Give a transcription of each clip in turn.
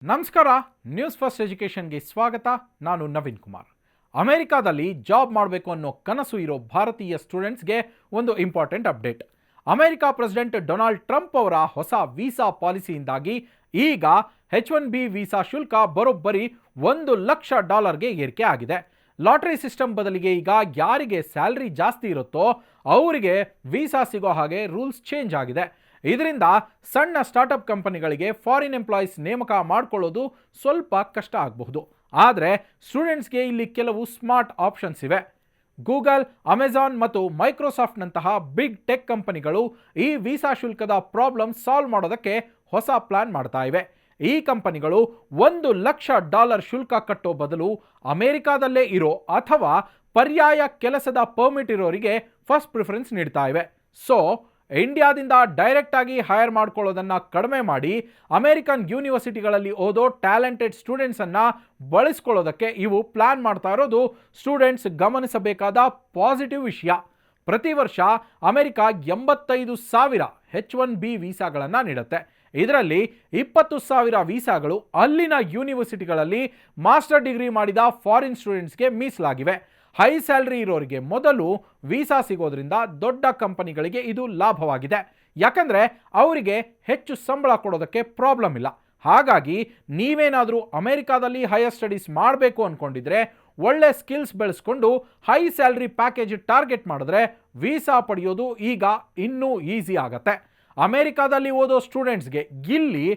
ನಮಸ್ಕಾರ. News first ಎಜುಕೇಷನ್ಗೆ ಸ್ವಾಗತ. ನಾನು ನವೀನ್ ಕುಮಾರ್. ಅಮೆರಿಕಾದಲ್ಲಿ ಜಾಬ್ ಮಾಡಬೇಕು ಅನ್ನೋ ಕನಸು ಇರೋ ಭಾರತೀಯ ಸ್ಟೂಡೆಂಟ್ಸ್ಗೆ ಒಂದು important update. America president Donald Trump ಅವರ ಹೊಸ ವೀಸಾ ಪಾಲಿಸಿಯಿಂದಾಗಿ ಈಗ H1B ವೀಸಾ ಶುಲ್ಕ ಬರೋಬ್ಬರಿ $1,00,000ಗೆ ಏರಿಕೆ ಆಗಿದೆ. ಲಾಟರಿ ಸಿಸ್ಟಮ್ ಬದಲಿಗೆ ಈಗ ಯಾರಿಗೆ ಸ್ಯಾಲರಿ ಜಾಸ್ತಿ ಇರುತ್ತೋ ಅವರಿಗೆ ವೀಸಾ ಸಿಗೋ ಹಾಗೆ ರೂಲ್ಸ್ ಚೇಂಜ್ ಆಗಿದೆ. ಇದರಿಂದ ಸಣ್ಣ ಸ್ಟಾರ್ಟಪ್ ಕಂಪನಿಗಳಿಗೆ ಫಾರಿನ್ ಎಂಪ್ಲಾಯೀಸ್ ನೇಮಕ ಮಾಡಿಕೊಳ್ಳೋದು ಸ್ವಲ್ಪ ಕಷ್ಟ ಆಗಬಹುದು. ಆದರೆ ಸ್ಟೂಡೆಂಟ್ಸ್ಗೆ ಇಲ್ಲಿ ಕೆಲವು ಸ್ಮಾರ್ಟ್ ಆಪ್ಷನ್ಸ್ ಇವೆ. ಗೂಗಲ್, ಅಮೆಜಾನ್ ಮತ್ತು ಮೈಕ್ರೋಸಾಫ್ಟ್ನಂತಹ ಬಿಗ್ ಟೆಕ್ ಕಂಪನಿಗಳು ಈ ವೀಸಾ ಶುಲ್ಕದ ಪ್ರಾಬ್ಲಮ್ ಸಾಲ್ವ್ ಮಾಡೋದಕ್ಕೆ ಹೊಸ ಪ್ಲಾನ್ ಮಾಡ್ತಾ ಇವೆ. ಈ ಕಂಪನಿಗಳು $1,00,000 ಶುಲ್ಕ ಕಟ್ಟೋ ಬದಲು ಅಮೆರಿಕಾದಲ್ಲೇ ಇರೋ ಅಥವಾ ಪರ್ಯಾಯ ಕೆಲಸದ ಪರ್ಮಿಟ್ ಇರೋರಿಗೆ ಫಸ್ಟ್ ಪ್ರಿಫರೆನ್ಸ್ ನೀಡ್ತಾ ಇವೆ. ಸೊ ಇಂಡಿಯಾದಿಂದ ಡೈರೆಕ್ಟ್ ಆಗಿ ಹೈರ್ ಮಾಡ್ಕೊಳ್ಳೋದನ್ನ ಕಡಿಮೆ ಮಾಡಿ ಅಮೆರಿಕನ್ ಯೂನಿವರ್ಸಿಟಿಗಳಲ್ಲಿ ಓದೋ ಟ್ಯಾಲೆಂಟೆಡ್ ಸ್ಟೂಡೆಂಟ್ಸನ್ನು ಬಳಸ್ಕೊಳ್ಳೋದಕ್ಕೆ ಇವು ಪ್ಲಾನ್ ಮಾಡ್ತಾ ಇರೋದು ಸ್ಟೂಡೆಂಟ್ಸ್ ಗಮನಿಸಬೇಕಾದ ಪಾಸಿಟಿವ್ ವಿಷಯ. ಪ್ರತಿ ವರ್ಷ ಅಮೆರಿಕ 85,000 H1B ವೀಸಾಗಳನ್ನು ನೀಡುತ್ತೆ. ಇದರಲ್ಲಿ 20,000 ವೀಸಾಗಳು ಅಲ್ಲಿನ ಯೂನಿವರ್ಸಿಟಿಗಳಲ್ಲಿ ಮಾಸ್ಟರ್ ಡಿಗ್ರಿ ಮಾಡಿದ ಫಾರಿನ್ ಸ್ಟೂಡೆಂಟ್ಸ್ಗೆ ಮೀಸಲಾಗಿವೆ. ಹೈ ಸ್ಯಾಲರಿ ಇರೋರಿಗೆ ಮೊದಲು ವೀಸಾ ಸಿಗೋದ್ರಿಂದ ದೊಡ್ಡ ಕಂಪನಿಗಳಿಗೆ ಇದು ಲಾಭವಾಗಿದೆ. ಯಾಕಂದರೆ ಅವರಿಗೆ ಹೆಚ್ಚು ಸಂಬಳ ಕೊಡೋದಕ್ಕೆ ಪ್ರಾಬ್ಲಮ್ ಇಲ್ಲ. ಹಾಗಾಗಿ ನೀವೇನಾದರೂ ಅಮೆರಿಕಾದಲ್ಲಿ ಹೈಯರ್ ಸ್ಟಡೀಸ್ ಮಾಡಬೇಕು ಅಂದ್ಕೊಂಡಿದ್ರೆ ಒಳ್ಳೆ ಸ್ಕಿಲ್ಸ್ ಬೆಳೆಸ್ಕೊಂಡು ಹೈ ಸ್ಯಾಲರಿ ಪ್ಯಾಕೇಜ್ ಟಾರ್ಗೆಟ್ ಮಾಡಿದ್ರೆ ವೀಸಾ ಪಡೆಯೋದು ಈಗ ಇನ್ನೂ ಈಸಿ ಆಗತ್ತೆ. ಅಮೆರಿಕಾದಲ್ಲಿ ಓದೋ ಸ್ಟೂಡೆಂಟ್ಸ್ಗೆ ಇಲ್ಲಿ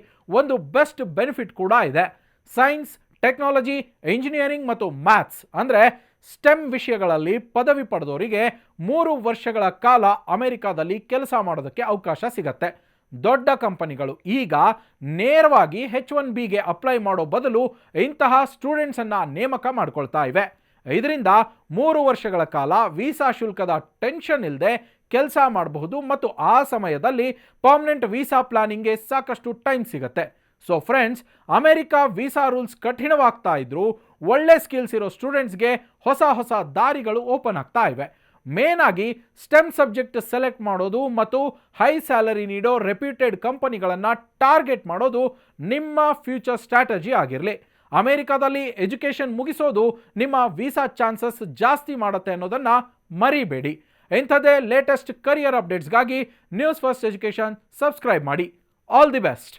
ಒಂದು ಬೆಸ್ಟ್ ಬೆನಿಫಿಟ್ ಕೂಡ ಇದೆ. ಸೈನ್ಸ್, ಟೆಕ್ನಾಲಜಿ, ಇಂಜಿನಿಯರಿಂಗ್ ಮತ್ತು ಮ್ಯಾಥ್ಸ್ ಅಂದರೆ ಸ್ಟೆಮ್ ವಿಷಯಗಳಲ್ಲಿ ಪದವಿ ಪಡೆದವರಿಗೆ 3 ವರ್ಷಗಳ ಕಾಲ ಅಮೆರಿಕಾದಲ್ಲಿ ಕೆಲಸ ಮಾಡೋದಕ್ಕೆ ಅವಕಾಶ ಸಿಗತ್ತೆ. ದೊಡ್ಡ ಕಂಪನಿಗಳು ಈಗ ನೇರವಾಗಿ H1Bಗೆ ಅಪ್ಲೈ ಮಾಡೋ ಬದಲು ಇಂತಹ ಸ್ಟೂಡೆಂಟ್ಸನ್ನು ನೇಮಕ ಮಾಡ್ಕೊಳ್ತಾ ಇವೆ. ಇದರಿಂದ 3 ವರ್ಷಗಳ ಕಾಲ ವೀಸಾ ಶುಲ್ಕದ ಟೆನ್ಷನ್ ಇಲ್ಲದೆ ಕೆಲಸ ಮಾಡಬಹುದು ಮತ್ತು ಆ ಸಮಯದಲ್ಲಿ ಪರ್ಮನೆಂಟ್ ವೀಸಾ ಪ್ಲಾನಿಂಗ್ಗೆ ಸಾಕಷ್ಟು ಟೈಮ್ ಸಿಗುತ್ತೆ. So friends, America visa rules ಕಠಿಣವಾಗ್ತಾ ಇದ್ರು ಒಳ್ಳೆ ಸ್ಕಿಲ್ಸ್ ಇರೋ ಸ್ಟೂಡೆಂಟ್ಸ್ಗೆ ಹೊಸ ದಾರಿಗಳು ಓಪನ್ ಆಗ್ತಾ ಇವೆ. ಮೇನ್ ಆಗಿ ಸ್ಟೆಮ್ ಸಬ್ಜೆಕ್ಟ್ ಸೆಲೆಕ್ಟ್ ಮಾಡೋದು ಮತ್ತು ಹೈ ಸ್ಯಾಲರಿ ನೀಡೋ ರೆಪ್ಯೂಟೆಡ್ ಕಂಪನಿಗಳನ್ನು ಟಾರ್ಗೆಟ್ ಮಾಡೋದು ನಿಮ್ಮ ಫ್ಯೂಚರ್ ಸ್ಟ್ರಾಟಜಿ ಆಗಿರಲಿ. ಅಮೆರಿಕಾದಲ್ಲಿ ಎಜುಕೇಷನ್ ಮುಗಿಸೋದು ನಿಮ್ಮ ವೀಸಾ ಚಾನ್ಸಸ್ ಜಾಸ್ತಿ ಮಾಡುತ್ತೆ ಅನ್ನೋದನ್ನು ಮರಿಬೇಡಿ. ಇಂಥದ್ದೇ ಲೇಟೆಸ್ಟ್ ಕರಿಯರ್ ಅಪ್ಡೇಟ್ಸ್ಗಾಗಿ ನ್ಯೂಸ್ ಫಸ್ಟ್ ಎಜುಕೇಷನ್ ಸಬ್ಸ್ಕ್ರೈಬ್ ಮಾಡಿ. All the best.